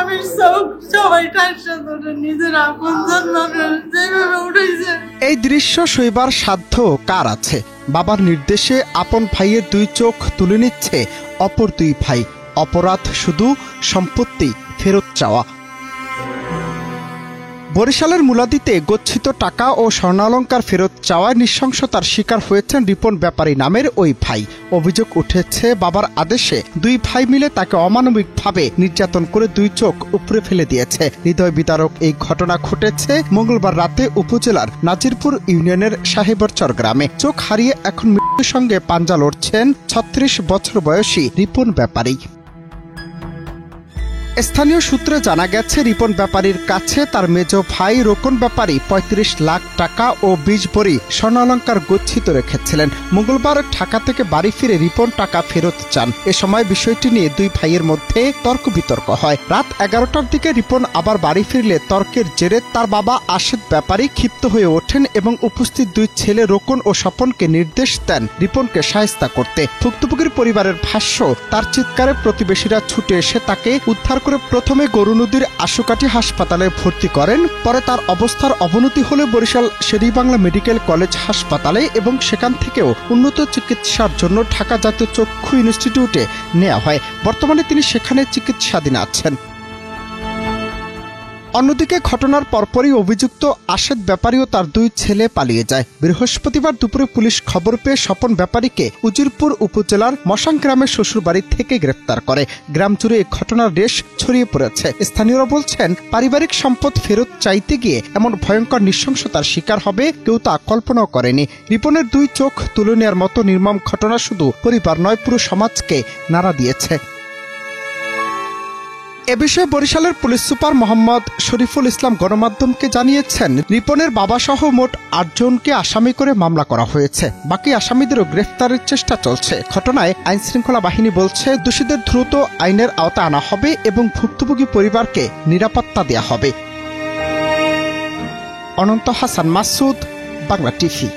আমি সবাই নিজের আপনজন মানুষ যেভাবে উঠেছে। এই দৃশ্য সইবার সাধ্য কার আছে? বাবার নির্দেশে আপন ভাইয়ের দুই চোখ তুলে নিচ্ছে অপর দুই ভাই। অপরাধ শুধু সম্পত্তি ফেরত চাওয়া। বরিশালের মুলাদিতে গচ্ছিত টাকা ও স্বর্ণালঙ্কার ফেরত চাওয়ায় নৃশংসতার শিকার হয়েছেন রিপন ব্যাপারী নামের ওই ভাই। অভিযোগ উঠেছে বাবার আদেশে দুই ভাই মিলে তাকে অমানবিকভাবে নির্যাতন করে দুই চোখ উপড়ে ফেলে দিয়েছে। হৃদয় বিদারক এই ঘটনা ঘটেছে মঙ্গলবার রাতে উপজেলার নাজিরপুর ইউনিয়নের সাহেবরচর গ্রামে। চোখ হারিয়ে এখন মৃত্যুর সঙ্গে পাঞ্জা লড়ছেন ৩৬ বছর বয়সী রিপন ব্যাপারী। স্থানীয় সূত্রে জানা গেছে, রিপন ব্যাপারীর কাছে তার মেজ ভাই রোকন ব্যাপারী ৩৫ লাখ টাকা ও ২০ ভরি স্বর্ণালঙ্কার গচ্ছিত রেখেছিলেন। মঙ্গলবার ঢাকা থেকে বাড়ি ফিরে রিপন টাকা ফেরত চান। এ সময় বিষয়টি নিয়ে দুই ভাইয়ের মধ্যে তর্ক বিতর্ক হয়। রাত ১১টার দিকে রিপন আবার বাড়ি ফিরলে তর্কের জেরে তার বাবা আশেদ ব্যাপারী ক্ষিপ্ত হয়ে ওঠেন এবং উপস্থিত দুই ছেলে রোকন ও স্বপনকে নির্দেশ দেন রিপনকে শায়েস্তা করতে। ভুক্তভোগীর পরিবারের ভাষ্য, তার চিৎকারে প্রতিবেশীরা ছুটে এসে তাকে উদ্ধার করে প্রথমে গরুনদীর আশুকাঠি হাসপাতালে ভর্তি করেন। পরে তার অবস্থার অবনতি হলে বরিশাল শের-ই-বাংলা মেডিকেল কলেজ হাসপাতালে এবং সেখান থেকেও উন্নত চিকিৎসার জন্য ঢাকা জাতীয় চক্ষু ইনস্টিটিউটে নেওয়া হয়। বর্তমানে তিনি সেখানে চিকিৎসাধীন আছেন। অন্যদিকে ঘটনার পরপরই অভিযুক্ত আশেদ ব্যাপারী ও তার দুই ছেলে পালিয়ে যায়। বৃহস্পতিবার দুপুরে পুলিশ খবর পেয়ে স্বপন ব্যাপারীকে উজিরপুর উপজেলার মশাং গ্রামের শ্বশুরবাড়ি থেকে গ্রেফতার করে। গ্রাম জুড়ে এই ঘটনার রেশ ছড়িয়ে পড়েছে। স্থানীয়রা বলছেন, পারিবারিক সম্পদ ফেরত চাইতে গিয়ে এমন ভয়ঙ্কর নৃশংসতার শিকার হবে কেউ তা কল্পনাও করেনি। রিপনের দুই চোখ তুলে নেওয়ার মতো নির্মম ঘটনা শুধু পরিবার নয়, পুরো সমাজকে নাড়া দিয়েছে। এ বিষয়ে বরিশালের পুলিশ সুপার মোহাম্মদ শরীফুল ইসলাম গণমাধ্যমকে জানিয়েছেন, রিপনের বাবাসহ মোট ৮ জনকে আসামি করে মামলা করা হয়েছে। বাকি আসামিদেরও গ্রেফতারের চেষ্টা চলছে। ঘটনায় আইনশৃঙ্খলা বাহিনী বলছে, দোষীদের দ্রুত আইনের আওতায় আনা হবে এবং ভুক্তভোগী পরিবারকে নিরাপত্তা দেওয়া হবে। অনন্ত হাসান মাসুদ, বাংলা টিভি।